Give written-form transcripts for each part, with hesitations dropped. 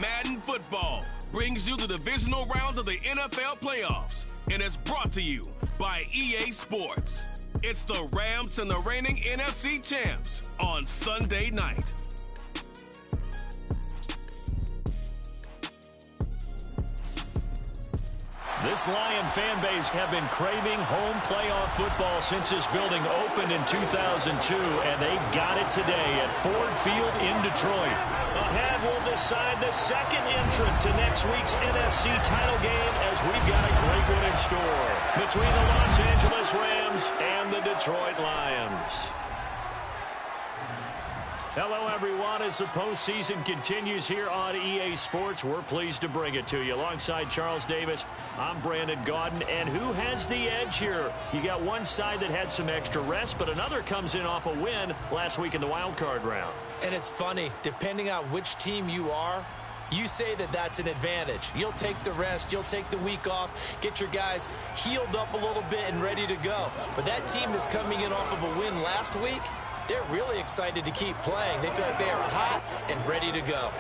Madden Football brings you the divisional round of the NFL playoffs, and it's brought to you by EA Sports. It's the Rams and the reigning NFC champs on Sunday night. This Lion fan base have been craving home playoff football since this building opened in 2002, and they've got it today at Ford Field in Detroit. Ahead, we'll decide the second entrant to next week's NFC title game as we've got a great one in store between the Los Angeles Rams and the Detroit Lions. Hello, everyone. As the postseason continues here on EA Sports, we're pleased to bring it to you. Alongside Charles Davis, I'm Brandon Gaudin. And who has the edge here? You got one side that had some extra rest, but another comes in off a win last week in the wild card round. And it's funny, depending on which team you are, you say that that's an advantage. You'll take the rest, you'll take the week off, get your guys healed up a little bit and ready to go. But that team that's coming in off of a win last week, they're really excited to keep playing. They feel like they are hot and ready to go.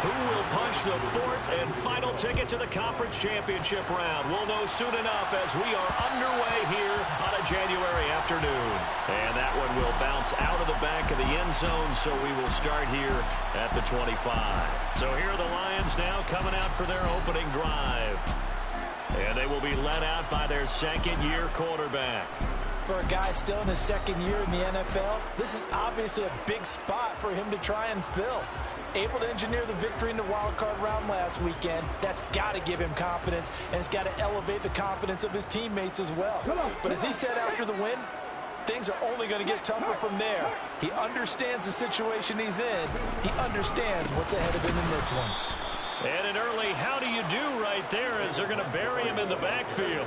Who will punch the fourth and final ticket to the conference championship round? We'll know soon enough as we are underway here on a January afternoon. And that one will bounce out of the back of the end zone, so we will start here at the 25. So here are the Lions now coming out for their opening drive. And they will be led out by their second-year quarterback. For a guy still in his second year in the NFL, this is obviously a big spot for him to try and fill. Able to engineer the victory in the wild card round last weekend. That's got to give him confidence, and it's got to elevate the confidence of his teammates as well. But as he said after the win, things are only going to get tougher from there. He understands the situation he's in. He understands what's ahead of him in this one. And an early how do you do right there as they're going to bury him in the backfield.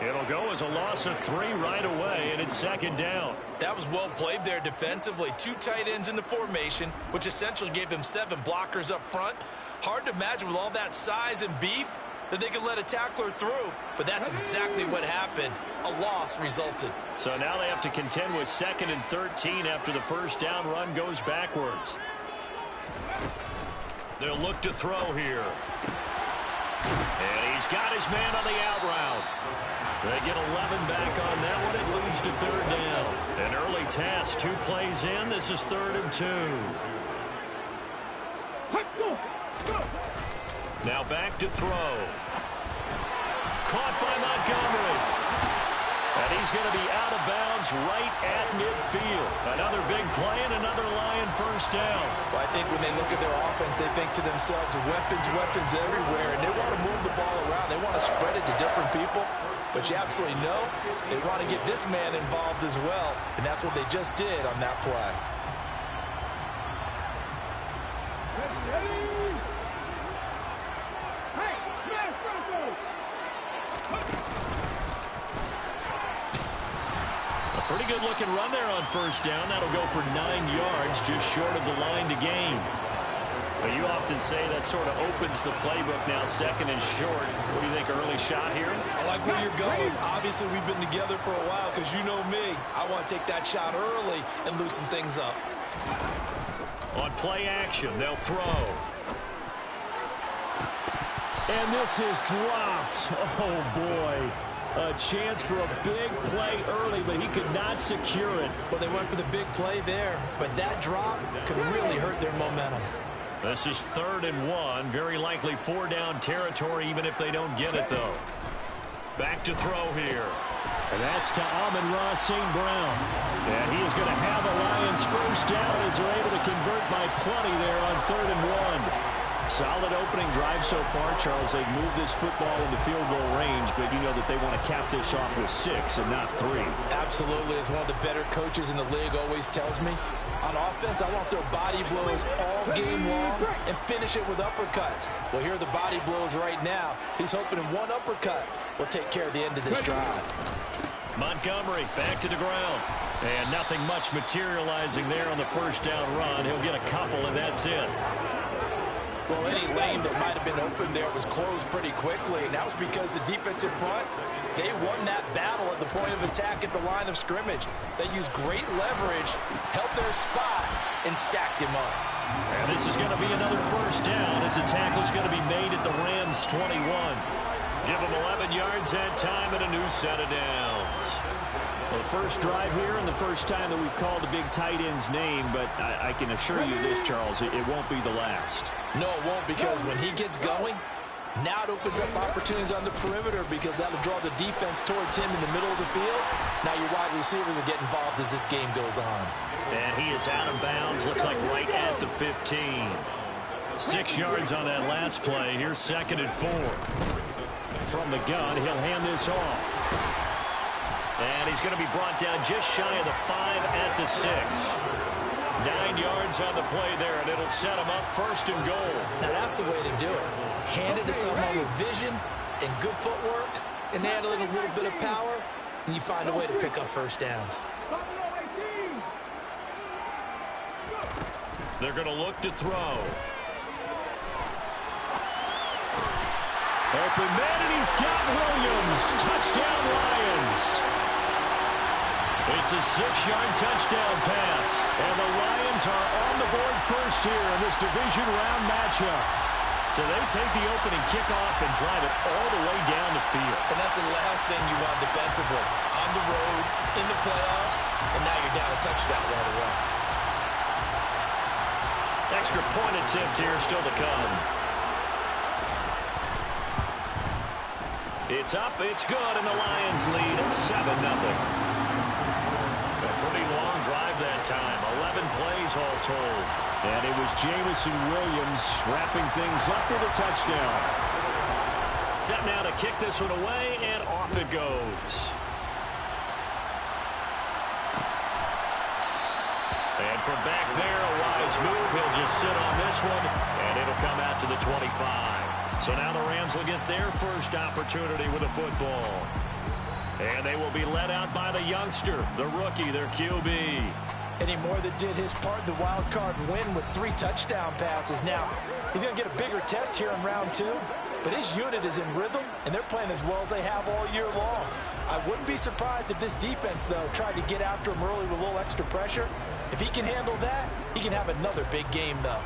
It'll go as a loss of 3 right away, and it's second down. That was well played there defensively. 2 tight ends in the formation, which essentially gave them 7 blockers up front. Hard to imagine with all that size and beef that they could let a tackler through, but that's exactly what happened. A loss resulted. So now they have to contend with 2nd and 13 after the first down run goes backwards. They'll look to throw here. And he's got his man on the out route. They get 11 back on that one. It leads to 3rd down. An early task, 2 plays in. This is 3rd and 2. Now back to throw. Caught by Montgomery. And he's going to be out of bounds right at midfield. Another big play and another Lion first down. Well, I think when they look at their offense, they think to themselves, weapons, weapons everywhere. And they want to move the ball around. They want to spread it to different people. But you absolutely know they want to get this man involved as well. And that's what they just did on that play. Pretty good looking run there on first down. That'll go for 9 yards, just short of the line to gain. But you often say that sort of opens the playbook now, 2nd and short. What do you think, early shot here? I like where you're going. Obviously, we've been together for a while because you know me. I want to take that shot early and loosen things up. On play action, they'll throw. And this is dropped. Oh, boy. A chance for a big play early, but he could not secure it. Well, they went for the big play there, but that drop could really hurt their momentum. This is 3rd and 1. Very likely 4-down territory, even if they don't get it, though. Back to throw here. And that's to Amon-Ra St. Brown. And he is going to have a Lions first down as they're able to convert by plenty there on 3rd and 1. Solid opening drive so far, Charles. They've moved this football into field goal range, but you know that they want to cap this off with 6 and not 3. Absolutely. As one of the better coaches in the league always tells me, on offense, I want their body blows all game long and finish it with uppercuts. Well, here are the body blows right now. He's hoping in one uppercut will take care of the end of this drive. Montgomery back to the ground. And nothing much materializing there on the first down run. He'll get a couple, and that's it. Well, any lane that might have been open there was closed pretty quickly, and that was because the defensive front, they won that battle at the point of attack at the line of scrimmage. They used great leverage, held their spot, and stacked him up. And this is going to be another first down as the tackle's going to be made at the Rams' 21. Give them 11 yards that time and a new set of downs. Well, the first drive here and the first time that we've called a big tight end's name, but I can assure you this, Charles, it won't be the last. No, it won't, because when he gets going, now it opens up opportunities on the perimeter because that'll draw the defense towards him in the middle of the field. Now your wide receivers will get involved as this game goes on. And he is out of bounds, looks like right at the 15. 6 yards on that last play. Here's 2nd and 4. From the gun, he'll hand this off. And he's going to be brought down just shy of the 5 at the 6. 9 yards on the play there, and it'll set him up 1st and goal. Now that's the way to do it. Hand it to someone with vision and good footwork, and add a little bit of power, and you find a way to pick up first downs. They're going to look to throw. Open man, and he's got Williams. Touchdown, Lions. It's a 6-yard touchdown pass. And the Lions are on the board first here in this division round matchup. So they take the opening kickoff and drive it all the way down the field. And that's the last thing you want defensively. On the road, in the playoffs, and now you're down a touchdown right away. Extra point attempt here still to come. It's up, it's good, and the Lions lead at 7-0. A pretty long drive that time, 11 plays all told. And it was Jamison Williams wrapping things up with a touchdown. Set now to kick this one away, and off it goes. And from back there, a wise move. He'll just sit on this one, and it'll come out to the 25. So now the Rams will get their first opportunity with a football. And they will be led out by the youngster, the rookie, their QB. Eddie Moore that did his part in the wild card win with 3 touchdown passes. Now, he's going to get a bigger test here in round 2, but his unit is in rhythm, and they're playing as well as they have all year long. I wouldn't be surprised if this defense, though, tried to get after him early with a little extra pressure. If he can handle that, he can have another big game, though.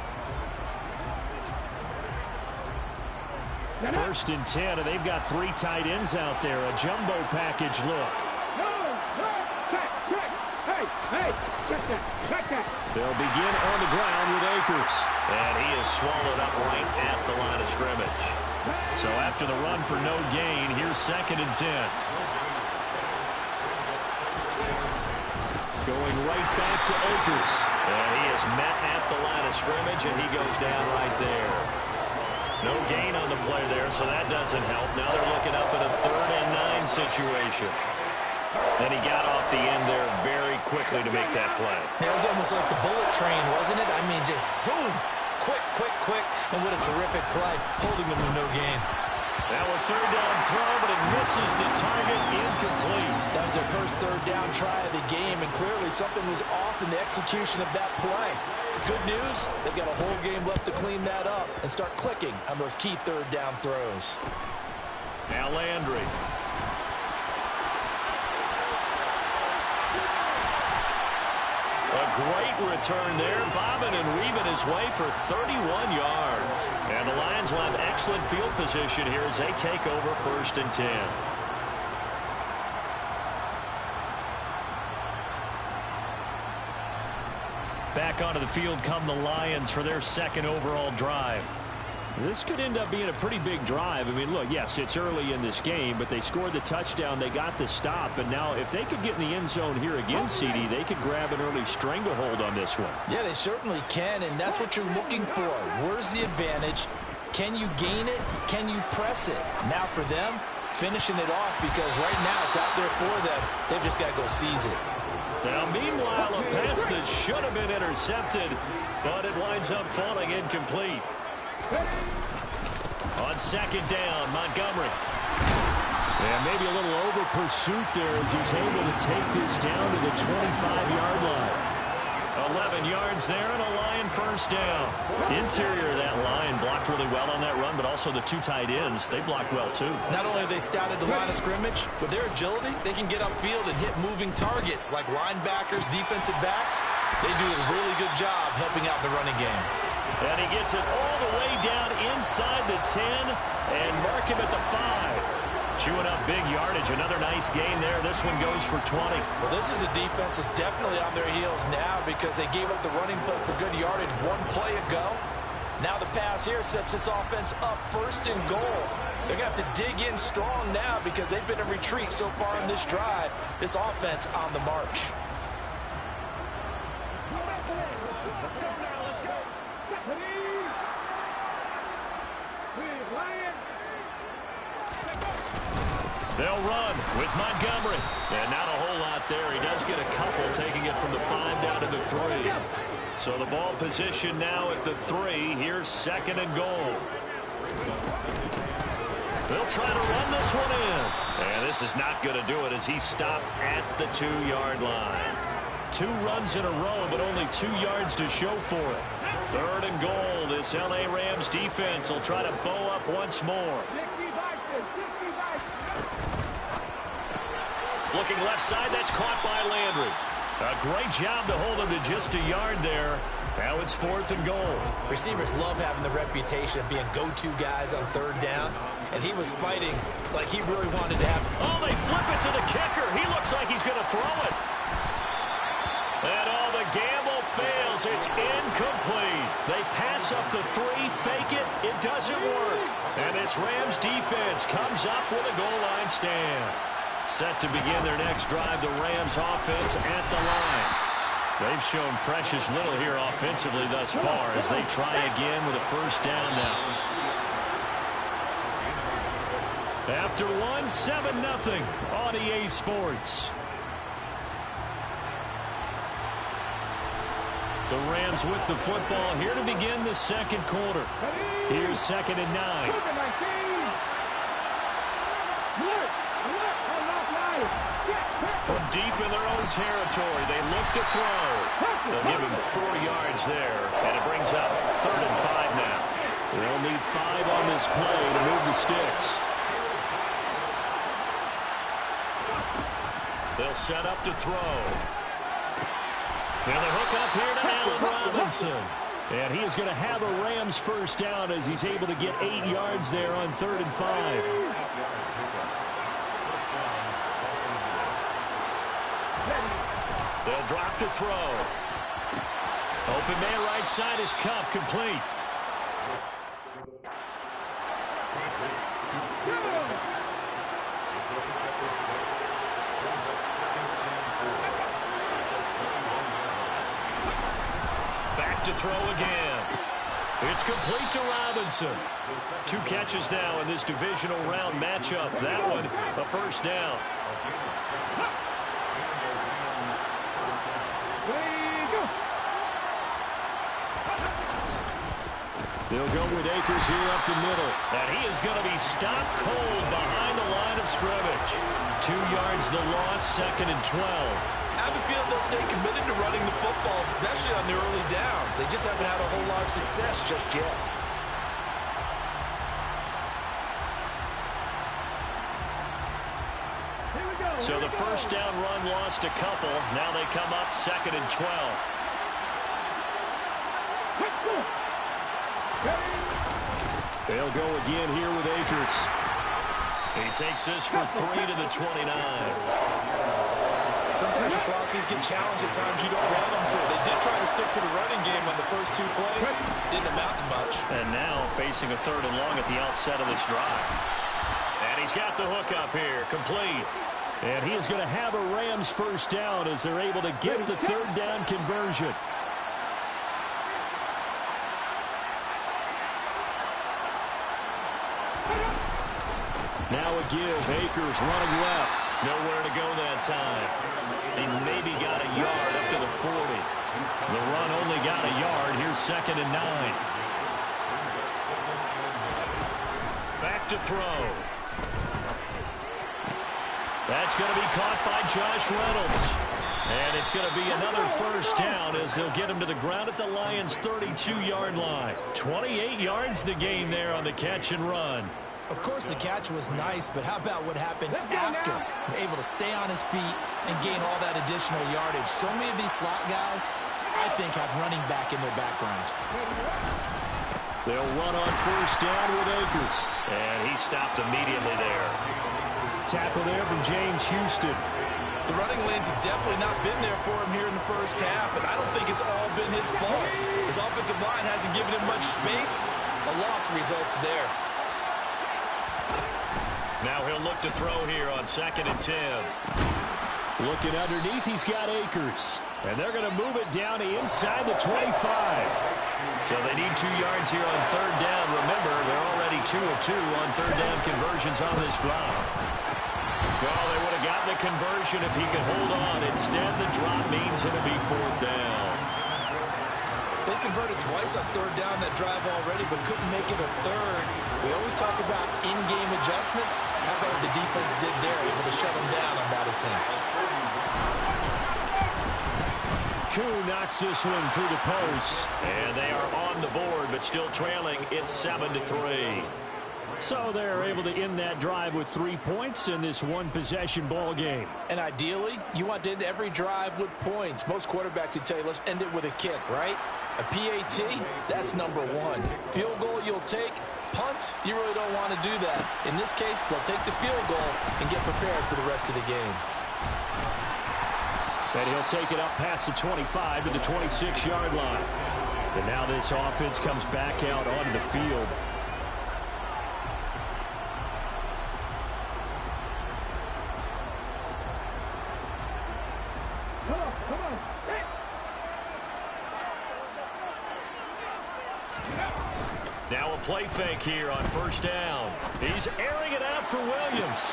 1st and 10, and they've got 3 tight ends out there. A jumbo package look. They'll begin on the ground with Akers. And he is swallowed up right at the line of scrimmage. So after the run for no gain, here's 2nd and 10. Going right back to Akers. And he is met at the line of scrimmage, and he goes down right there. No gain on the play there, so that doesn't help. Now they're looking up at a 3rd and 9 situation. And he got off the end there very quickly to make that play. It was almost like the bullet train, wasn't it? I mean, just zoom. Quick. And what a terrific play, holding them to no gain. Now a 3rd down throw, but it misses the target, incomplete. That was their first 3rd down try of the game, and clearly something was off in the execution of that play. Good news, they've got a whole game left to clean that up and start clicking on those key 3rd down throws. Now Landry. A great return there, bobbing and weaving his way for 31 yards. And the Lions will have excellent field position here as they take over 1st and 10. Back onto the field come the Lions for their 2nd overall drive. This could end up being a pretty big drive. I mean, look, yes, it's early in this game, but they scored the touchdown. They got the stop. And now if they could get in the end zone here again, CD, they could grab an early stranglehold on this one. Yeah, they certainly can, and that's what you're looking for. Where's the advantage? Can you gain it? Can you press it? Now for them, finishing it off, because right now it's out there for them. They've just got to go seize it. Now, meanwhile, a pass that should have been intercepted, but it winds up falling incomplete. On 2nd down, Montgomery. And maybe a little over pursuit there as he's able to take this down to the 25-yard line. 11 yards there and a Lion first down. Interior of that line blocked really well on that run, but also the two tight ends, they blocked well too. Not only have they scouted the line of scrimmage, with their agility, they can get upfield and hit moving targets like linebackers, defensive backs. They do a really good job helping out the running game. And he gets it all the way down inside the 10 and mark him at the 5. Chewing up big yardage. Another nice gain there. This one goes for 20. Well, this is a defense that's definitely on their heels now because they gave up the running play for good yardage one play ago. Now the pass here sets this offense up first and goal. They're going to have to dig in strong now because they've been in retreat so far in this drive. This offense on the march. Let's go now. Let's go. They'll run with Montgomery. And not a whole lot there. He does get a couple, taking it from the 5 down to the 3. So the ball position now at the 3. Here's second and goal. They'll try to run this one in. And this is not going to do it as he stopped at the 2-yard line. 2 runs in a row, but only 2 yards to show for it. Third and goal. This L.A. Rams defense will try to bow up once more. Looking left side, that's caught by Landry. A great job to hold him to just a yard there. Now it's 4th and goal. Receivers love having the reputation of being go-to guys on 3rd down, and he was fighting like he really wanted to have. Oh, they flip it to the kicker. He looks like he's going to throw it. And all the gamble fails. It's incomplete. They pass up the 3, fake it. It doesn't work. And this Rams defense comes up with a goal line stand. Set to begin their next drive, the Rams offense at the line. They've shown precious little here offensively thus far as they try again with a first down now. After 1, 7-0 on EA Sports. The Rams with the football here to begin the second quarter. Here's 2nd and 9. From deep in their own territory, they look to throw. They'll give him 4 yards there, and it brings up 3rd and 5 now. They'll need 5 on this play to move the sticks. They'll set up to throw. And the hook up here to Allen Robinson. And he is going to have a Rams first down as he's able to get 8 yards there on 3rd and 5. They'll drop to throw. Open man right side is Cup, complete. Back to throw again. It's complete to Robinson. 2 catches now in this divisional round matchup. That one, a first down. They'll go with Akers here up the middle. And he is going to be stopped cold behind the line of scrimmage. 2 yards the loss, 2nd and 12. I have a feeling they'll stay committed to running the football, especially on their early downs. They just haven't had a whole lot of success just yet. So the first down run lost a couple. Now they come up 2nd and 12. They'll go again here with Akers. He takes this for 3 to the 29. Sometimes your philosophies get challenged at times you don't want them to. They did try to stick to the running game on the first 2 plays. Didn't amount to much. And now facing a 3rd and long at the outset of this drive. And he's got the hook up here, complete. And he is going to have a Rams first down as they're able to get the 3rd down conversion. Now a give. Akers running left. Nowhere to go that time. He maybe got a yard up to the 40. The run only got a yard. Here's 2nd and 9. Back to throw. That's going to be caught by Josh Reynolds. And it's going to be another first down as they'll get him to the ground at the Lions' 32-yard line. 28 yards the gain there on the catch and run. Of course, the catch was nice, but how about what happened after? Able to stay on his feet and gain all that additional yardage. So many of these slot guys, I think, have running back in their background. They'll run on first down with Akers. And he stopped immediately there. Tackle there from James Houston. The running lanes have definitely not been there for him here in the first half, and I don't think it's all been his fault. His offensive line hasn't given him much space. A loss results there. Now he'll look to throw here on 2nd and 10. Looking underneath, he's got Akers. And they're going to move it down inside the 25. So they need 2 yards here on 3rd down. Remember, they're already 2 of 2 on 3rd down conversions on this drive. Well, they would have gotten the conversion if he could hold on. Instead, the drop means it'll be 4th down. They converted twice on 3rd down that drive already, but couldn't make it a 3rd. We always talk about in-game adjustments. How about what the defense did there, able to shut them down on that attempt. Koo knocks this one through the post. And they are on the board, but still trailing. It's 7-3. So they're able to end that drive with 3 points in this one-possession ball game. And ideally, you want to end every drive with points. Most quarterbacks would tell you, let's end it with a kick, right? A PAT, that's number 1. Field goal you'll take. Punts, you really don't want to do that. In this case, they'll take the field goal and get prepared for the rest of the game. And he'll take it up past the 25 to the 26-yard line. And now this offense comes back out onto the field. Now a play fake here on 1st down. He's airing it out for Williams.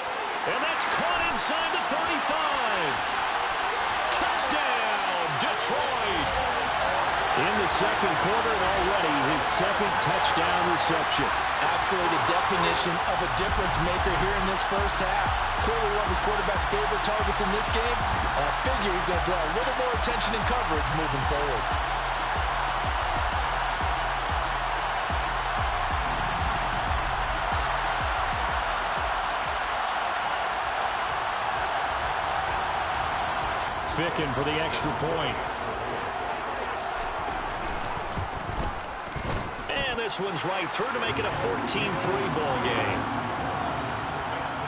And that's caught inside the 35. Touchdown, Detroit. In the second quarter and already his 2nd touchdown reception. Absolutely the definition of a difference maker here in this first half. Clearly one of his quarterback's favorite targets in this game. And I figure he's going to draw a little more attention and coverage moving forward. Ficken for the extra point. And this one's right through to make it a 14-3 ball game.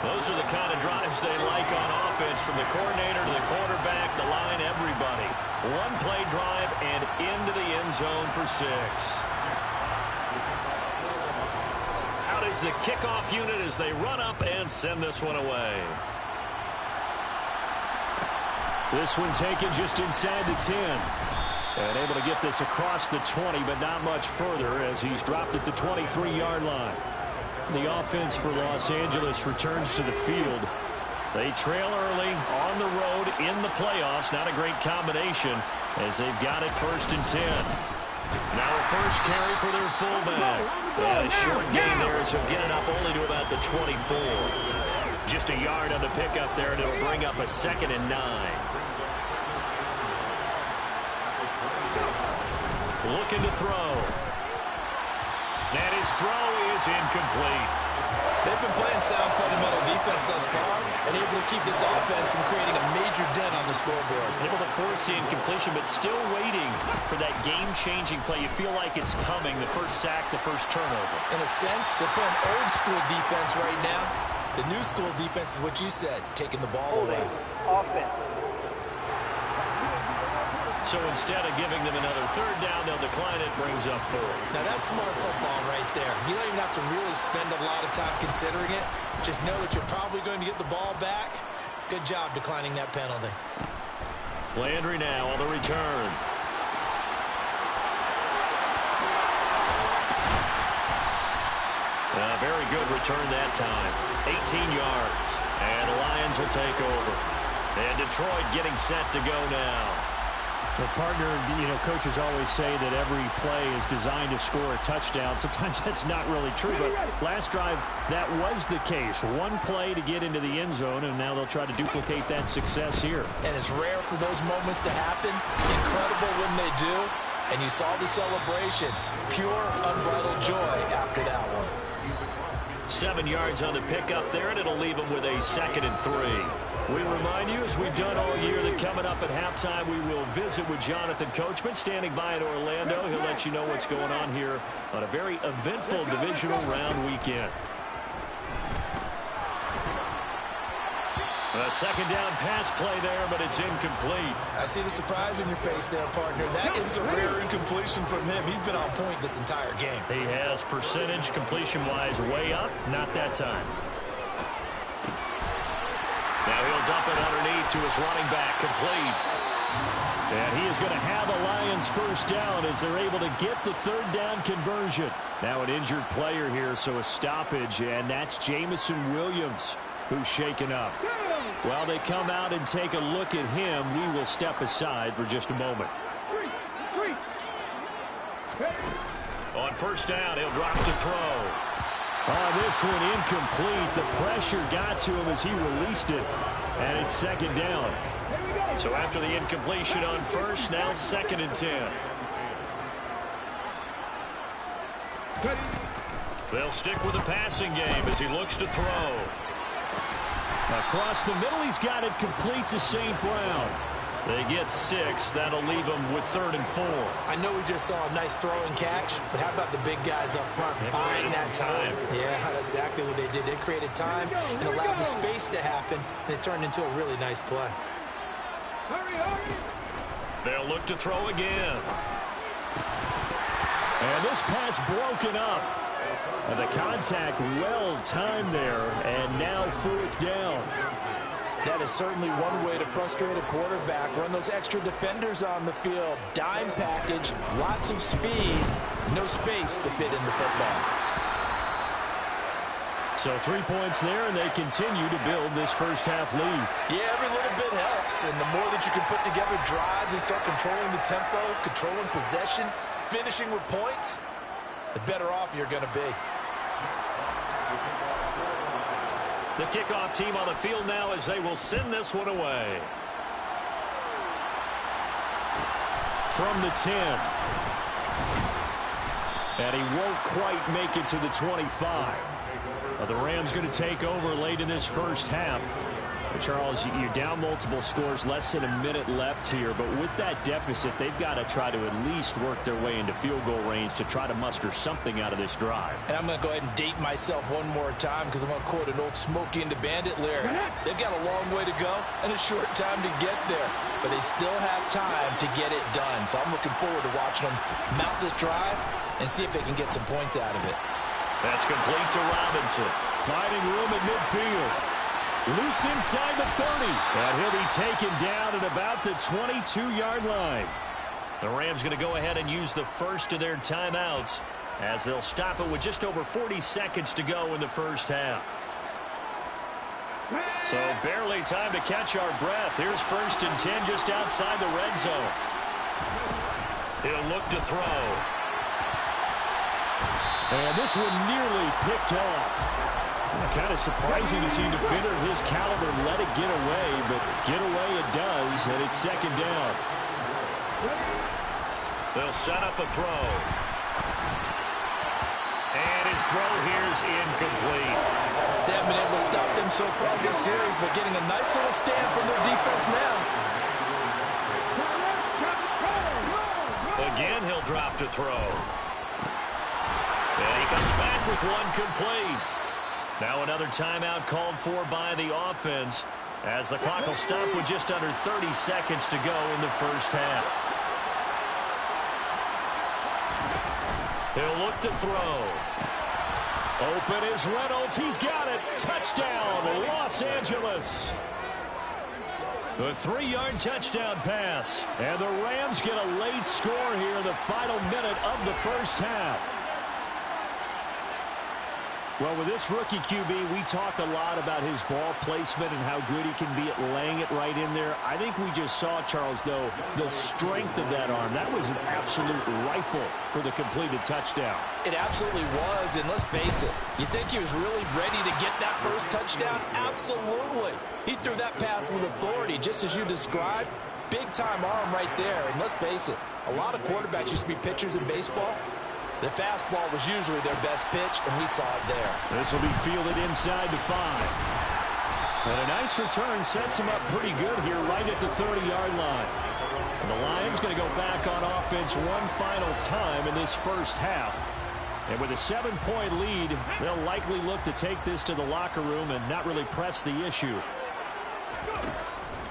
Those are the kind of drives they like on offense, from the coordinator to the quarterback, the line, everybody. One play drive and into the end zone for 6. Out is the kickoff unit as they run up and send this one away. This one taken just inside the 10. And able to get this across the 20, but not much further as he's dropped at the 23-yard line. The offense for Los Angeles returns to the field. They trail early on the road in the playoffs. Not a great combination as they've got it 1st and 10. Now a first carry for their fullback. And a short gain there as he'll get it up only to about the 24. Just a yard on the pickup there, and it'll bring up a 2nd and 9. Looking to throw. And his throw is incomplete. They've been playing sound fundamental defense thus far and able to keep this offense from creating a major dent on the scoreboard. Able to force the incompletion, but still waiting for that game-changing play. You feel like it's coming, the first sack, the first turnover. In a sense, they're playing old-school defense right now. The new school defense is what you said, taking the ball away. Offense. So instead of giving them another 3rd down, they'll decline it, brings up 4. Now that's smart football right there. You don't even have to really spend a lot of time considering it. Just know that you're probably going to get the ball back. Good job declining that penalty. Landry now on the return. A very good return that time. 18 yards. And the Lions will take over. And Detroit getting set to go now. Well, partner, coaches always say that every play is designed to score a touchdown. Sometimes that's not really true, but last drive, that was the case. One play to get into the end zone, and now they'll try to duplicate that success here. And it's rare for those moments to happen. Incredible when they do. And you saw the celebration. Pure, unbridled joy after that one. 7 yards on the pickup there, and it'll leave them with a 2nd and 3. We remind you, as we've done all year, that coming up at halftime, we will visit with Jonathan Coachman, standing by in Orlando. He'll let you know what's going on here on a very eventful divisional round weekend. A 2nd down pass play there, but it's incomplete. I see the surprise in your face there, partner. That is a rare incompletion from him. He's been on point this entire game. He has percentage completion-wise way up. Not that time. Now he'll dump it underneath to his running back, complete. And he is going to have a Lions first down as they're able to get the 3rd down conversion. Now an injured player here, so a stoppage, and that's Jamison Williams, who's shaken up. While they come out and take a look at him, we will step aside for just a moment. On first down, he'll drop to throw. Oh, this one incomplete. The pressure got to him as he released it, and it's 2nd down. So after the incompletion on first, now 2nd and 10. They'll stick with the passing game as he looks to throw. Across the middle, he's got it complete to St. Brown. They get 6. That'll leave them with 3rd and 4. I know we just saw a nice throw and catch, but how about the big guys up front buying that time? Yeah, that's exactly what they did. They created time and allowed the space to happen, and it turned into a really nice play. They'll look to throw again. And this pass broken up. And the contact well timed there, and now 4th down. That is certainly one way to frustrate a quarterback. Run those extra defenders on the field. Dime package, lots of speed, no space to fit in the football. So 3 points there, and they continue to build this first half lead. Yeah, every little bit helps, and the more that you can put together drives and start controlling the tempo, controlling possession, finishing with points, the better off you're going to be. The kickoff team on the field now as they will send this one away. From the 10. And he won't quite make it to the 25. The Rams going to take over late in this first half. Charles, you're down multiple scores, less than a minute left here, but with that deficit, they've got to try to at least work their way into field goal range to try to muster something out of this drive. And I'm going to go ahead and date myself one more time because I'm going to quote an old Smokey and the Bandit lyric. They've got a long way to go and a short time to get there, but they still have time to get it done. So I'm looking forward to watching them mount this drive and see if they can get some points out of it. That's complete to Robinson. Finding room at midfield. Loose inside the 30. And he'll be taken down at about the 22-yard line. The Rams going to go ahead and use the first of their timeouts as they'll stop it with just over 40 seconds to go in the first half. So barely time to catch our breath. Here's 1st and 10 just outside the red zone. He'll look to throw. And this one nearly picked off. Kind of surprising to see a defender of his caliber let it get away, but get away it does, and it's 2nd down. They'll set up a throw. And his throw here's incomplete. They haven't been able to stop them so far this series, but getting a nice little stand from their defense now. Again, he'll drop to throw. And he comes back with one complete. Now another timeout called for by the offense as the clock will stop with just under 30 seconds to go in the first half. He'll look to throw. Open is Reynolds. He's got it. Touchdown, Los Angeles. A 3-yard touchdown pass. And the Rams get a late score here in the final minute of the first half. Well, with this rookie QB, we talk a lot about his ball placement and how good he can be at laying it right in there. I think we just saw, Charles, though, the strength of that arm. That was an absolute rifle for the completed touchdown. It absolutely was, and let's face it, you think he was really ready to get that first touchdown? Absolutely. He threw that pass with authority, just as you described. Big-time arm right there, and let's face it, a lot of quarterbacks used to be pitchers in baseball. The fastball was usually their best pitch, and we saw it there. This will be fielded inside the 5. And a nice return sets him up pretty good here right at the 30-yard line. And the Lions going to go back on offense one final time in this first half. And with a 7-point lead, they'll likely look to take this to the locker room and not really press the issue.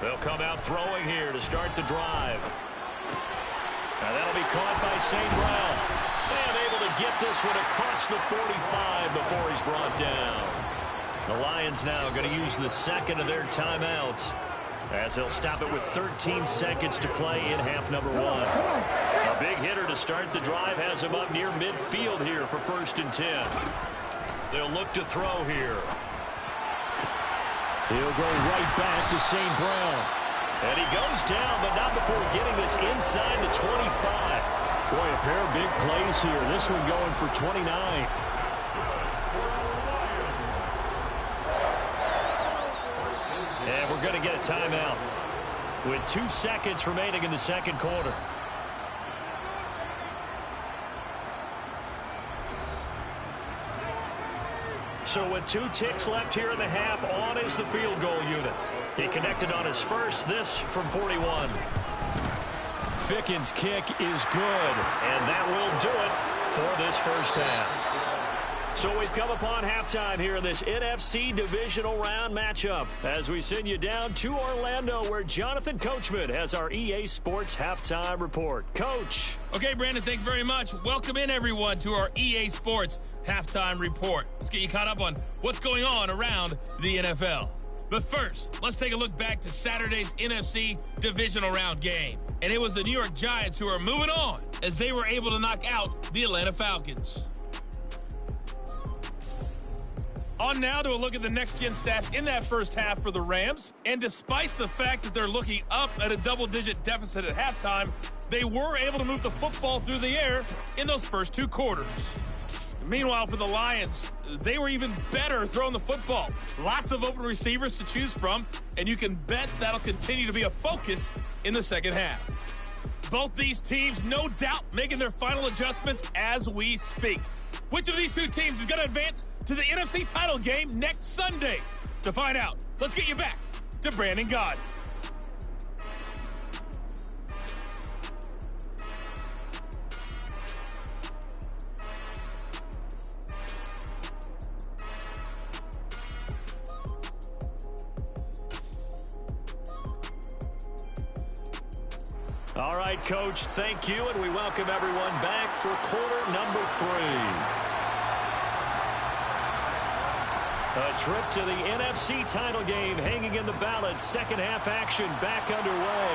They'll come out throwing here to start the drive. Now that'll be caught by St. Brown. And able to get this one across the 45 before he's brought down. The Lions now going to use the second of their timeouts as they'll stop it with 13 seconds to play in half number 1. A big hitter to start the drive has him up near midfield here for 1st and 10. They'll look to throw here. He'll go right back to St. Brown. And he goes down, but not before getting this inside the 25. Boy, a pair of big plays here. This one going for 29. And we're going to get a timeout with 2 seconds remaining in the second quarter. So with 2 ticks left here in the half, on is the field goal unit. He connected on his first, this from 41. Ficken's kick is good. And that will do it for this first half. So we've come upon halftime here in this NFC divisional round matchup as we send you down to Orlando where Jonathan Coachman has our EA Sports halftime report. Coach. Okay, Brandon, thanks very much. Welcome in, everyone, to our EA Sports halftime report. Let's get you caught up on what's going on around the NFL. But first, let's take a look back to Saturday's NFC divisional round game. And it was the New York Giants who are moving on as they were able to knock out the Atlanta Falcons. On now to a look at the next-gen stats in that first half for the Rams. And despite the fact that they're looking up at a double-digit deficit at halftime, they were able to move the football through the air in those first 2 quarters. Meanwhile, for the Lions, they were even better throwing the football. Lots of open receivers to choose from, and you can bet that'll continue to be a focus in the second half. Both these teams, no doubt, making their final adjustments as we speak. Which of these 2 teams is going to advance to the NFC title game next Sunday? To find out, let's get you back to Brandon God. All right, Coach, thank you, and we welcome everyone back for quarter number 3. A trip to the NFC title game hanging in the balance. Second half action back underway.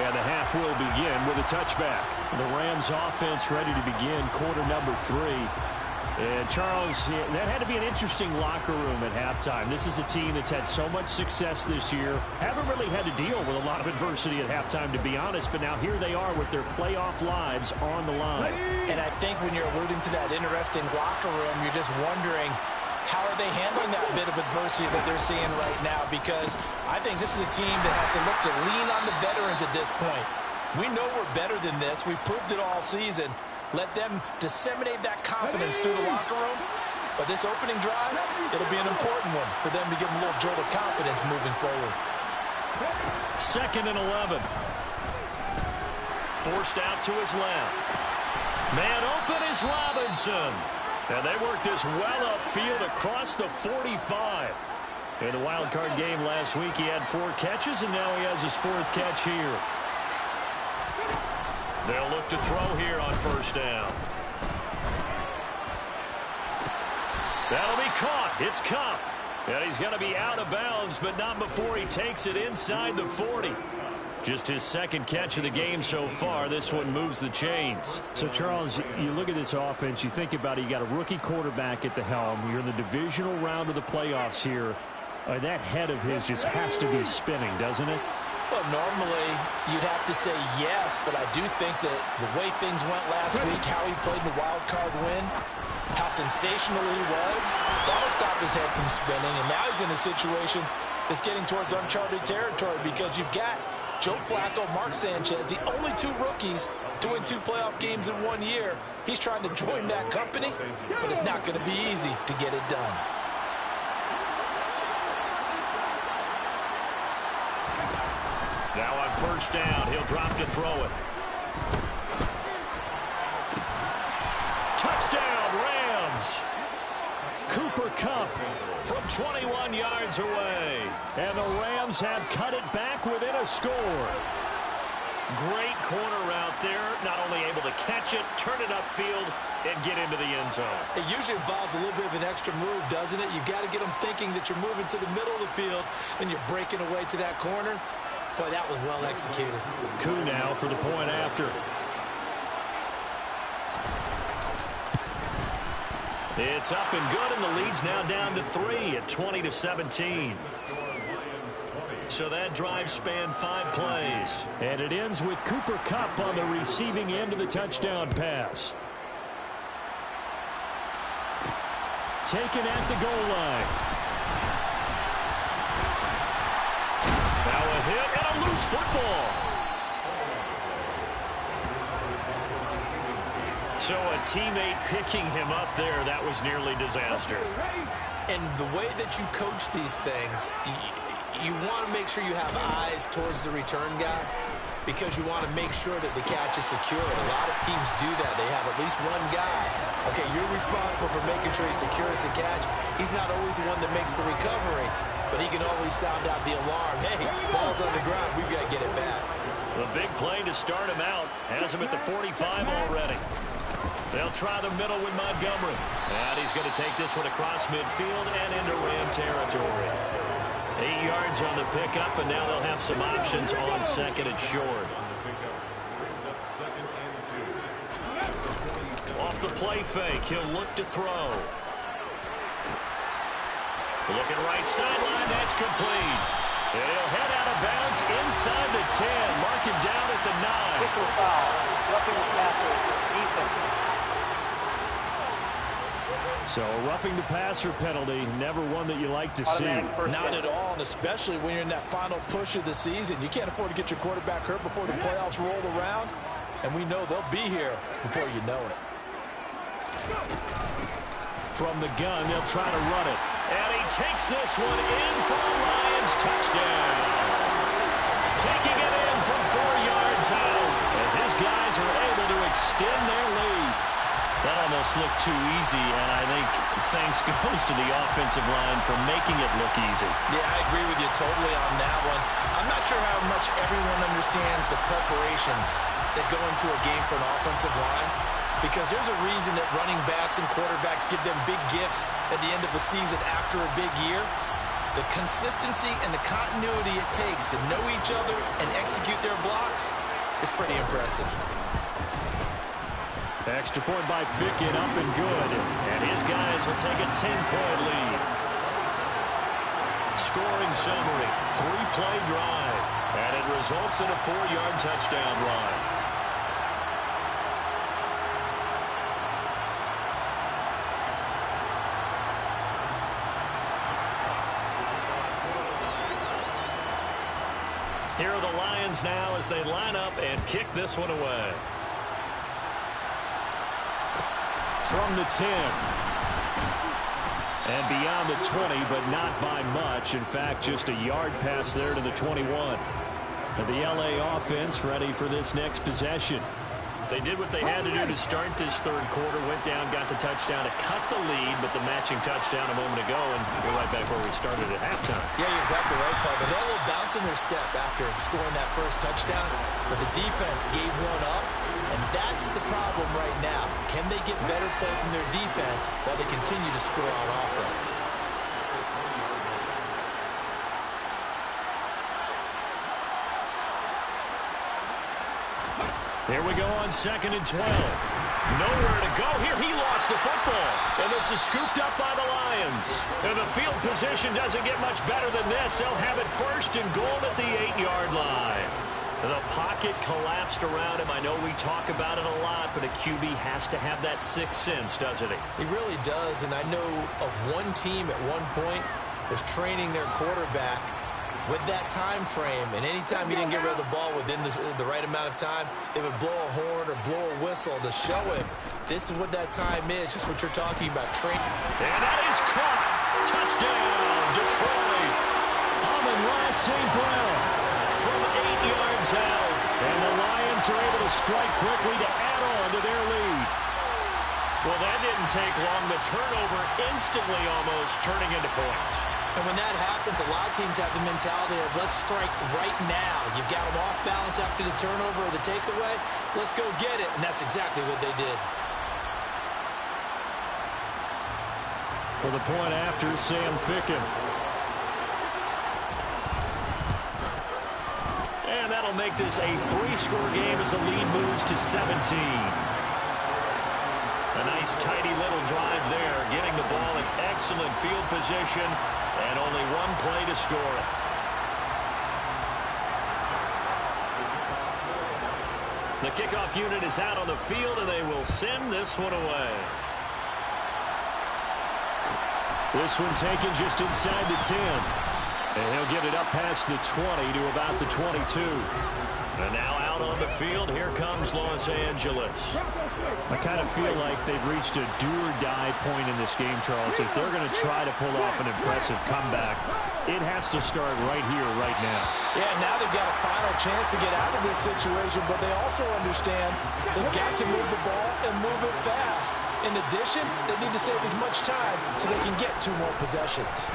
And the half will begin with a touchback. The Rams offense ready to begin quarter number 3. And, Charles, that had to be an interesting locker room at halftime. This is a team that's had so much success this year. Haven't really had to deal with a lot of adversity at halftime, to be honest. But now here they are with their playoff lives on the line. And I think when you're alluding to that interesting locker room, you're just wondering, how are they handling that bit of adversity that they're seeing right now? Because I think this is a team that has to look to lean on the veterans at this point. We know we're better than this. We've proved it all season. Let them disseminate that confidence through the locker room. But this opening drive, it'll be an important one for them to give them a little jolt of confidence moving forward. 2nd and 11. Forced out to his left. Man open is Robinson. And they work this well upfield across the 45. In the wild card game last week, he had 4 catches, and now he has his 4th catch here. They'll look to throw here on first down. That'll be caught. It's Kupp. And he's going to be out of bounds, but not before he takes it inside the 40. Just his second catch of the game so far. This one moves the chains. So, Charles, you look at this offense, you think about it, you got a rookie quarterback at the helm. You're in the divisional round of the playoffs here. That head of his just has to be spinning, doesn't it? Well, normally you'd have to say yes, but I do think that the way things went last week, how he played in the wild card win, how sensational he was, that'll stop his head from spinning. And now he's in a situation that's getting towards uncharted territory because you've got Joe Flacco, Mark Sanchez, the only two rookies to win 2 playoff games in 1 year. He's trying to join that company, but it's not going to be easy to get it done. Now on first down, he'll drop to throw it. Touchdown, Rams! Cooper Kupp From 21 yards away. and the Rams have cut it back within a score. Great corner route there. Not only able to catch it, turn it upfield, and get into the end zone. It usually involves a little bit of an extra move, doesn't it? You've got to get them thinking that you're moving to the middle of the field and you're breaking away to that corner. Boy, that was well executed. Koo now for the point after. It's up and good, and the lead's now down to 3 at 20-17. So that drive spanned 5 plays. And it ends with Cooper Kupp on the receiving end of the touchdown pass. Taken at the goal line. Now a hit and a loose football. So a teammate picking him up there, that was nearly disaster. And the way that you coach these things, you want to make sure you have eyes towards the return guy because you want to make sure that the catch is secure. And a lot of teams do that. They have at least one guy. Okay, you're responsible for making sure he secures the catch. He's not always the one that makes the recovery, but he can always sound out the alarm. Hey, ball's on the ground. We've got to get it back. The big play to start him out has him at the 45 already. They'll try the middle with Montgomery. And he's going to take this one across midfield and into Ram territory. 8 yards on the pickup, and now they'll have some options on second and short. Off the play fake, he'll look to throw. Looking right sideline, that's complete. And he'll head out of bounds inside the 10. Mark him down at the 9. Personal foul. Roughing the passer. Defense. So a roughing the passer penalty, never one that you like to see. Not at all, and especially when you're in that final push of the season. You can't afford to get your quarterback hurt before the playoffs roll around, and we know they'll be here before you know it. From the gun, they'll try to run it. And he takes this one in for a Lions touchdown. Taking it in from 4 yards out as his guys are able to extend their lead. That almost looked too easy, and I think thanks goes to the offensive line for making it look easy. Yeah, I agree with you totally on that one. I'm not sure how much everyone understands the preparations that go into a game for an offensive line, because there's a reason that running backs and quarterbacks give them big gifts at the end of the season after a big year. The consistency and the continuity it takes to know each other and execute their blocks is pretty impressive. Extra point by Fickett, up and good. And his guys will take a 10-point lead. Scoring summary, 3-play drive. And it results in a 4-yard touchdown run. Here are the Lions now as they line up and kick this one away. From the 10. And beyond the 20, but not by much. In fact, just a yard pass there to the 21. And the LA offense ready for this next possession. They did what they had to do to start this third quarter. Went down, got the touchdown to cut the lead, but the matching touchdown a moment ago, and we're right back where we started at halftime. Yeah, you're exactly right, Paul. But they had a little bounce in their step after scoring that first touchdown. But the defense gave one up, and that's the problem right now. Can they get better play from their defense while they continue to score on offense? Here we go on 2nd and 12. Nowhere to go here. He lost the football. And this is scooped up by the Lions. And the field position doesn't get much better than this. They'll have it 1st and goal at the 8-yard line. The pocket collapsed around him. I know we talk about it a lot, but a QB has to have that sixth sense, doesn't he? He really does, and I know of one team at one point was training their quarterback with that time frame, and anytime he didn't get rid of the ball within the right amount of time, they would blow a horn or blow a whistle to show him this is what that time is, just what you're talking about, training. And that is caught. Touchdown, Detroit. Amon-Ra St. Brown from 8 yards out. And the Lions are able to strike quickly to add on to their lead. Well, that didn't take long. The turnover instantly almost turning into points. And when that happens, a lot of teams have the mentality of let's strike right now. You've got them off balance after the turnover or the takeaway. Let's go get it. And that's exactly what they did. For the point after, Sam Ficken. And that'll make this a 3-score game as the lead moves to 17. A nice, tidy little drive there, getting the ball in excellent field position, and only one play to score it. The kickoff unit is out on the field, and they will send this one away. This one taken just inside the 10. And he'll get it up past the 20 to about the 22. And now out on the field, here comes Los Angeles. I kind of feel like they've reached a do-or-die point in this game, Charles. If they're going to try to pull off an impressive comeback, it has to start right here, right now. Yeah, now they've got a final chance to get out of this situation, but they also understand they've got to move the ball and move it fast. In addition, they need to save as much time so they can get 2 more possessions.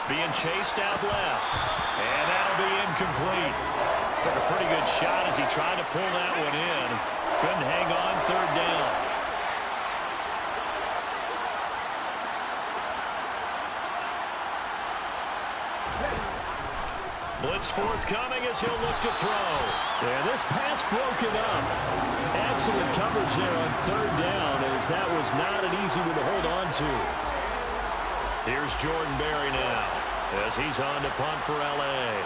Being chased out left, and that'll be incomplete. Took a pretty good shot as he tried to pull that one in. Couldn't hang on 3rd down. Blitz forthcoming as he'll look to throw. Yeah, this pass broken up. Excellent coverage there on 3rd down, as that was not an easy one to hold on to. Here's Jordan Berry now as he's on to punt for L.A.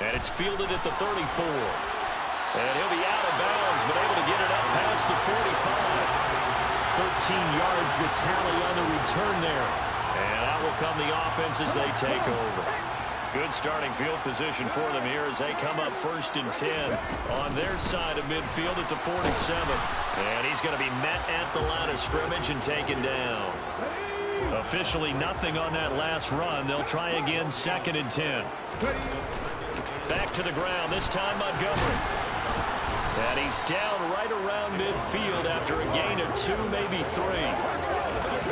And it's fielded at the 34. And he'll be out of bounds, but able to get it up past the 45. 13 yards the tally on the return there. And out will come the offense as they take over. Good starting field position for them here as they come up 1st and 10 on their side of midfield at the 47. And he's going to be met at the line of scrimmage and taken down. Officially nothing on that last run. They'll try again 2nd and 10. Back to the ground, this time Montgomery. And he's down right around midfield after a gain of 2, maybe 3.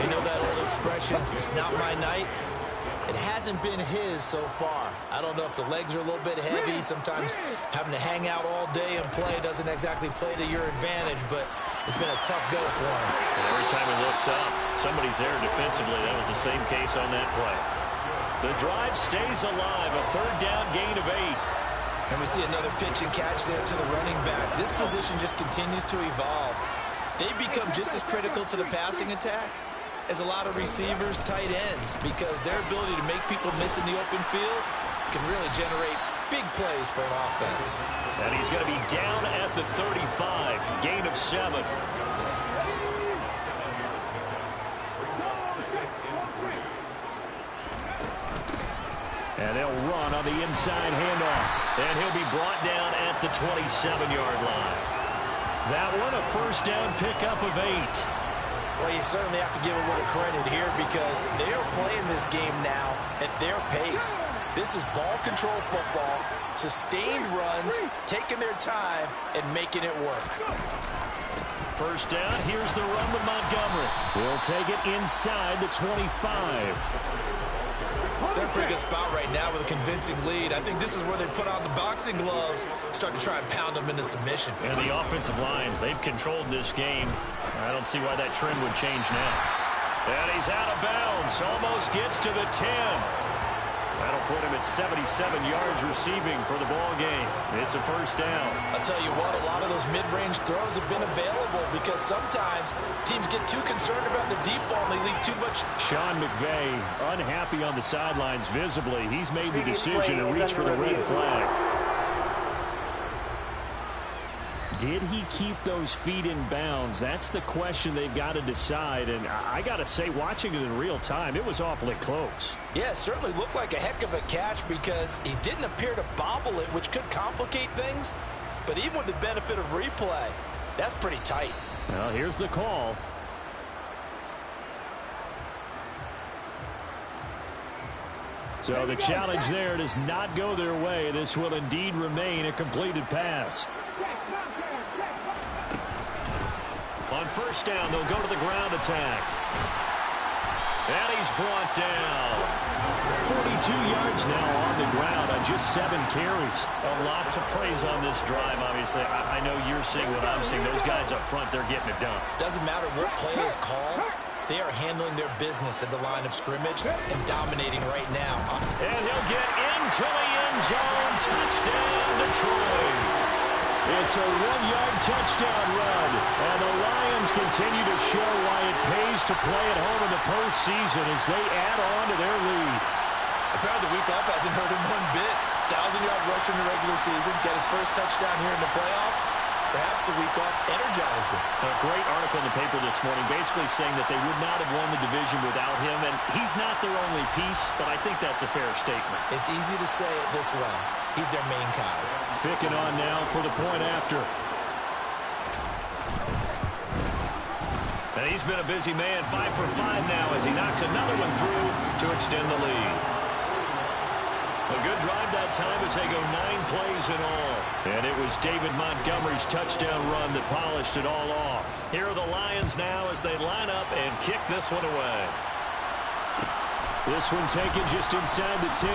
You know that old expression, it's not my night? It hasn't been his so far. I don't know if the legs are a little bit heavy. Sometimes having to hang out all day and play doesn't exactly play to your advantage, but it's been a tough go for him. And every time he looks up, somebody's there defensively. That was the same case on that play. The drive stays alive, a 3rd down gain of 8. And we see another pitch and catch there to the running back. This position just continues to evolve. They become just as critical to the passing attack as a lot of receivers, tight ends, because their ability to make people miss in the open field can really generate big plays for an offense. And he's going to be down at the 35, gain of 7. And they'll run on the inside handoff. And he'll be brought down at the 27-yard line. That one, a 1st down pickup of 8. Well, you certainly have to give a little credit here because they are playing this game now at their pace. This is ball control football, sustained runs, taking their time, and making it work. 1st down, here's the run with Montgomery. He'll take it inside the 25. They're in a pretty good spot right now with a convincing lead. I think this is where they put on the boxing gloves, start to try and pound them into submission. And the offensive line, they've controlled this game. I don't see why that trend would change now. And he's out of bounds. Almost gets to the 10. That'll put him at 77 yards receiving for the ball game. It's a first down. I'll tell you what, a lot of those mid-range throws have been available because sometimes teams get too concerned about the deep ball and they leave too much. Sean McVay unhappy on the sidelines visibly. He's made the decision to reach for the red flag. Did he keep those feet in bounds? That's the question they've got to decide. And I got to say, watching it in real time, it was awfully close. Yeah, it certainly looked like a heck of a catch because he didn't appear to bobble it, which could complicate things. But even with the benefit of replay, that's pretty tight. Well, here's the call. So the challenge there does not go their way. This will indeed remain a completed pass. On first down, they'll go to the ground attack. And he's brought down. 42 yards now on the ground on just 7 carries. A lot to praise on this drive, obviously. I know you're seeing what I'm seeing. Those guys up front, they're getting it done. Doesn't matter what play is called. They are handling their business at the line of scrimmage and dominating right now. And he'll get into the end zone. Touchdown, Detroit. It's a 1-yard touchdown run, and the Lions continue to show why it pays to play at home in the postseason as they add on to their lead. Apparently the week off hasn't hurt him one bit. 1,000-yard rush in the regular season, get his first touchdown here in the playoffs. Perhaps the week off energized him. A great article in the paper this morning basically saying that they would not have won the division without him, and he's not their only piece, but I think that's a fair statement. It's easy to say it this way. He's their main guy. Picking on now for the point after. And he's been a busy man, 5 for 5 now as he knocks another one through to extend the lead. A good drive that time as they go 9 plays in all. And it was David Montgomery's touchdown run that polished it all off. Here are the Lions now as they line up and kick this one away. This one taken just inside the 10.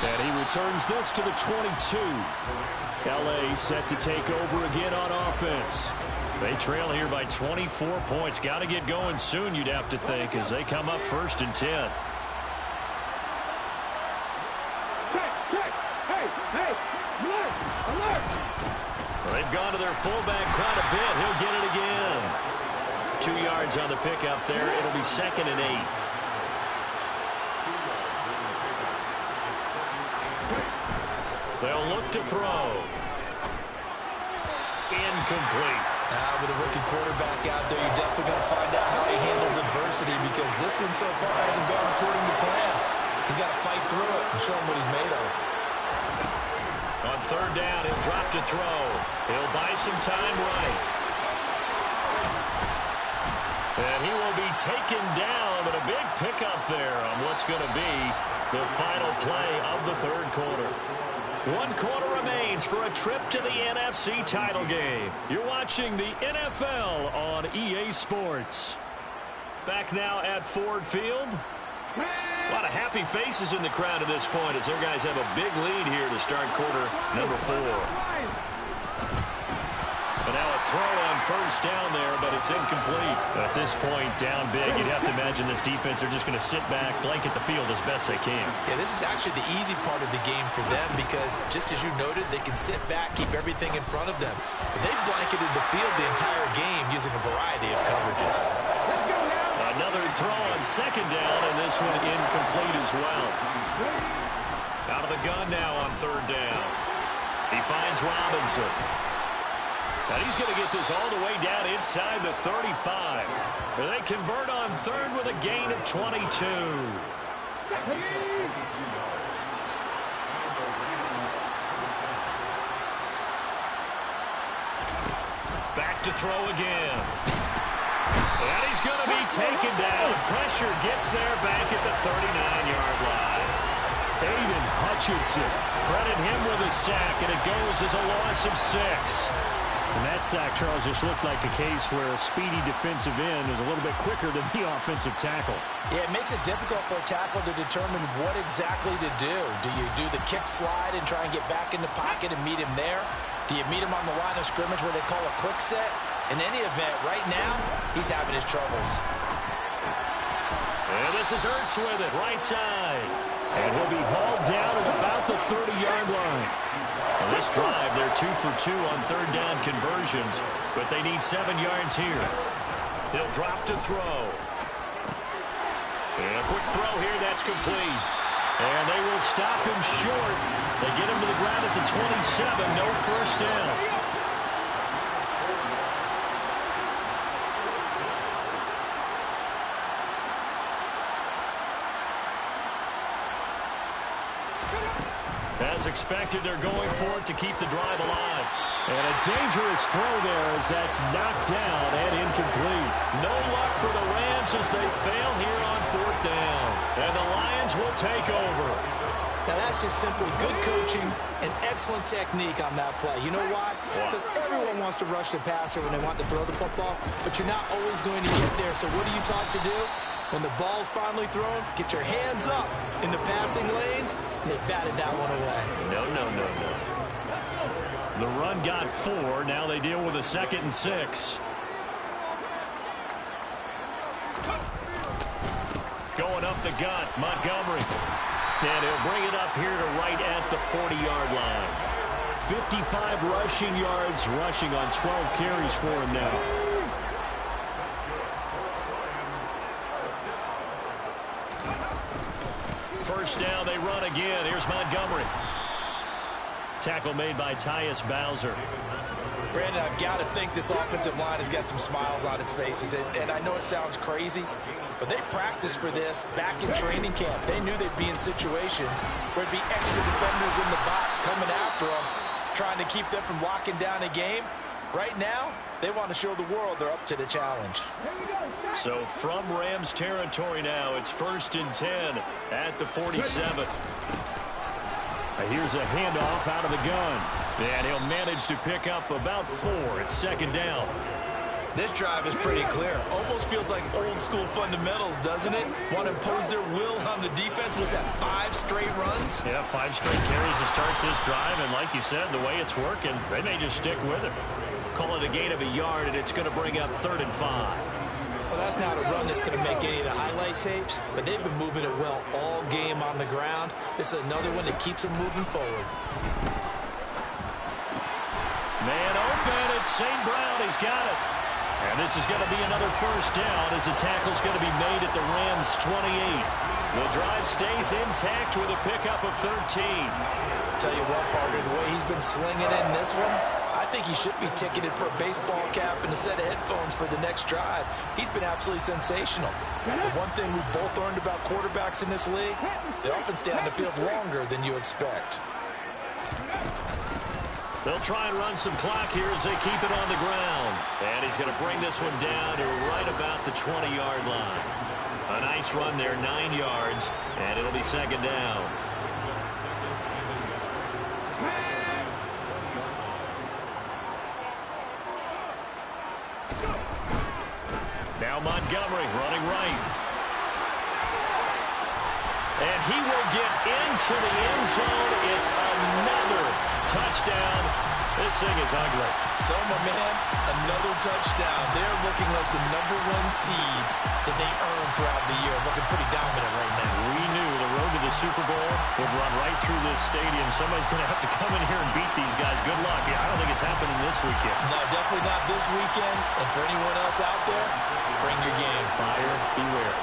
And he returns this to the 22. L.A. set to take over again on offense. They trail here by 24 points. Got to get going soon, you'd have to think, as they come up 1st and 10. They've gone to their fullback quite a bit. He'll get it again. 2 yards on the pickup there. It'll be 2nd and 8. They'll look to throw. Incomplete. With a rookie quarterback out there, you're definitely going to find out how he handles adversity because this one so far hasn't gone according to plan. He's got to fight through it and show him what he's made of. On 3rd down, he'll drop to throw. He'll buy some time right. And he will be taken down, but a big pickup there on what's going to be the final play of the 3rd quarter. 1 quarter remains for a trip to the NFC title game. You're watching the NFL on EA Sports. Back now at Ford Field. A lot of happy faces in the crowd at this point as their guys have a big lead here to start quarter number 4. And now a throw on 1st down there, but it's incomplete. At this point, down big, you'd have to imagine this defense, they're just going to sit back, blanket the field as best they can. Yeah, this is actually the easy part of the game for them because, just as you noted, they can sit back, keep everything in front of them. But they've blanketed the field the entire game using a variety of coverages. Another throw on 2nd down, and this one incomplete as well. Out of the gun now on 3rd down. He finds Robinson. And he's going to get this all the way down inside the 35. They convert on 3rd with a gain of 22. Back to throw again. And he's going to be taken down. Pressure gets there back at the 39-yard line. Aiden Hutchinson. Credit him with a sack, and it goes as a loss of 6. And that sack, Charles, just looked like a case where a speedy defensive end is a little bit quicker than the offensive tackle. Yeah, it makes it difficult for a tackle to determine what exactly to do. Do you do the kick slide and try and get back in the pocket and meet him there? Do you meet him on the line of scrimmage where they call a quick set? In any event, right now, he's having his troubles. And this is Ertz with it, right side. And he'll be hauled down at about the 30-yard line. Well, this drive, they're 2 for 2 on third down conversions, but they need 7 yards here. He'll drop to throw. And a quick throw here, that's complete. And they will stop him short. They get him to the ground at the 27, no first down. As expected, they're going for it to keep the drive alive. And a dangerous throw there as that's knocked down and incomplete. No luck for the Rams as they fail here on fourth down. And the Lions will take over. Now that's just simply good coaching and excellent technique on that play. You know why? Because everyone wants to rush the passer when they want to throw the football, but you're not always going to get there. So what are you taught to do? When the ball's finally thrown, get your hands up in the passing lanes, and they batted that one away. No. The run got 4. Now they deal with a 2nd and 6. Going up the gut, Montgomery. And he'll bring it up here to right at the 40-yard line. 55 rushing yards, rushing on 12 carries for him now. First down, they run again. Here's Montgomery. Tackle made by Tyus Bowser. Brandon, I've got to think this offensive line has got some smiles on its faces. And I know it sounds crazy, but they practiced for this back in training camp. They knew they'd be in situations where there'd be extra defenders in the box coming after them, trying to keep them from locking down a game. Right now, they want to show the world they're up to the challenge. So from Rams territory now, it's 1st and 10 at the 47. Here's a handoff out of the gun. And he'll manage to pick up about 4. It's 2nd down. This drive is pretty clear. Almost feels like old school fundamentals, doesn't it? Want to impose their will on the defense. Was that 5 straight runs? Yeah, 5 straight carries to start this drive. And like you said, the way it's working, they may just stick with it. Call it a gain of a yard, and it's going to bring up 3rd and 5. Well, that's not a run that's going to make any of the highlight tapes, but they've been moving it well all game on the ground. This is another one that keeps them moving forward. Man open, it's St. Brown. He's got it. And this is going to be another first down as the tackle's going to be made at the Rams' 28. The drive stays intact with a pickup of 13. Tell you what, partner, the way he's been slinging in this one, I think he should be ticketed for a baseball cap and a set of headphones for the next drive. He's been absolutely sensational. The one thing we both learned about quarterbacks in this league, they often stay on the field longer than you expect. They'll try and run some clock here as they keep it on the ground. And he's going to bring this one down to right about the 20-yard line. A nice run there, 9 yards, and it'll be 2nd down. Now Montgomery running right. And he will get into the end zone. It's another touchdown. This thing is ugly. So, my man, another touchdown. They're looking like the #1 seed that they earned throughout the year. Looking pretty dominant right now. We knew the road to the Super Bowl would run right through this stadium. Somebody's going to have to come in here and beat these guys. Good luck. Yeah, I don't think it's happening this weekend. No, definitely not this weekend. And for anyone else out there, bring your game. Buyer beware.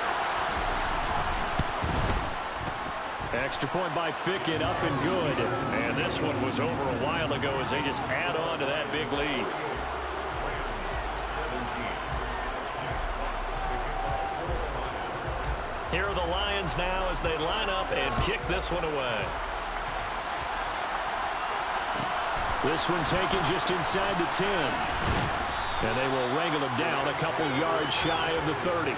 Extra point by Fickett, up and good. And this one was over a while ago as they just add on to that big lead. Here are the Lions now as they line up and kick this one away. This one taken just inside the 10. And they will wrangle him down a couple yards shy of the 30.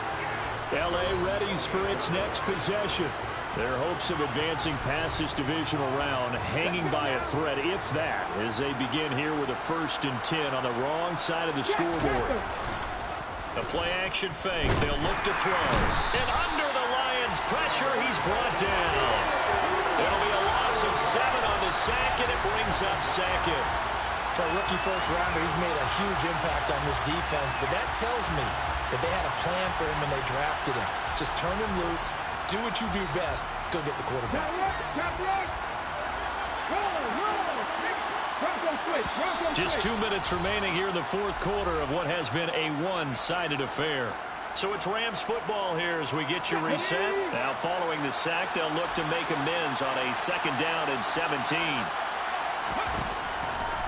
L.A. readies for its next possession. Their hopes of advancing past this divisional round hanging by a thread, if that, as they begin here with a 1st and 10 on the wrong side of the scoreboard. A play-action fake. They'll look to throw. And under the Lions' pressure, he's brought down. It'll be a loss of 7 on the sack, and it brings up 2nd. For a rookie first-rounder, he's made a huge impact on this defense, but that tells me that they had a plan for him when they drafted him. Just turn him loose, do what you do best, go get the quarterback. Just 2 minutes remaining here in the fourth quarter of what has been a one-sided affair. So it's Rams football here as we get you reset. Now following the sack, they'll look to make amends on a 2nd down and 17.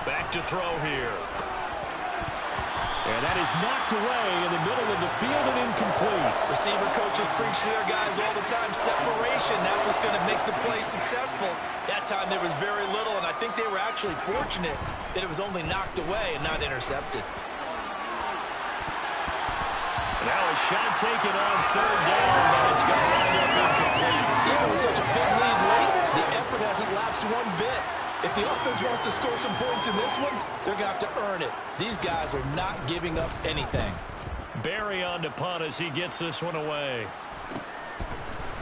Back to throw here. And that is knocked away in the middle of the field and incomplete. Receiver coaches preach to their guys all the time. Separation, that's what's going to make the play successful. That time there was very little, and I think they were actually fortunate that it was only knocked away and not intercepted. Now a shot taken on 3rd down, but it's going to wind up incomplete. Yeah, with such a big lead late, the effort hasn't lapsed one bit. If the offense wants to score some points in this one, they're going to have to earn it. These guys are not giving up anything. Barry on to punt as he gets this one away.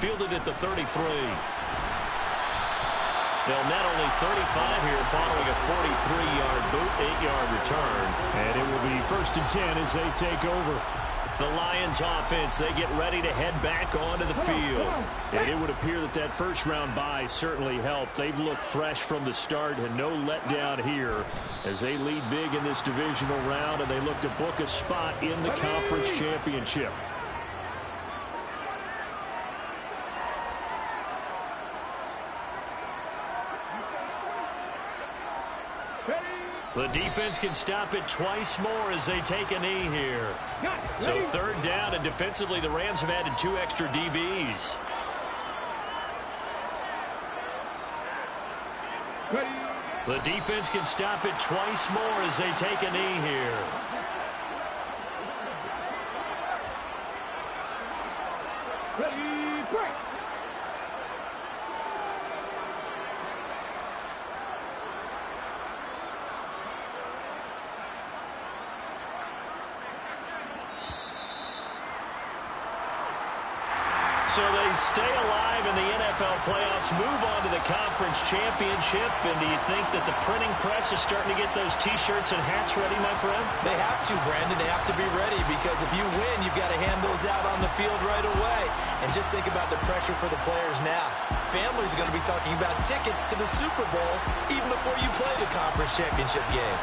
Fielded at the 33. They'll net only 35 here following a 43-yard boot, 8-yard return. And it will be 1st and 10 as they take over. The Lions offense, they get ready to head back onto the field. And it would appear that that first-round bye certainly helped. They've looked fresh from the start and no letdown here as they lead big in this divisional round and they look to book a spot in the conference championship. The defense can stop it twice more as they take a knee here. So 3rd down, and defensively the Rams have added 2 extra DBs. The defense can stop it twice more as they take a knee here. So they stay alive in the NFL playoffs, move on to the conference championship. And do you think that the printing press is starting to get those T-shirts and hats ready, my friend? They have to, Brandon. They have to be ready because if you win, you've got to hand those out on the field right away. And just think about the pressure for the players now. Families are going to be talking about tickets to the Super Bowl even before you play the conference championship game.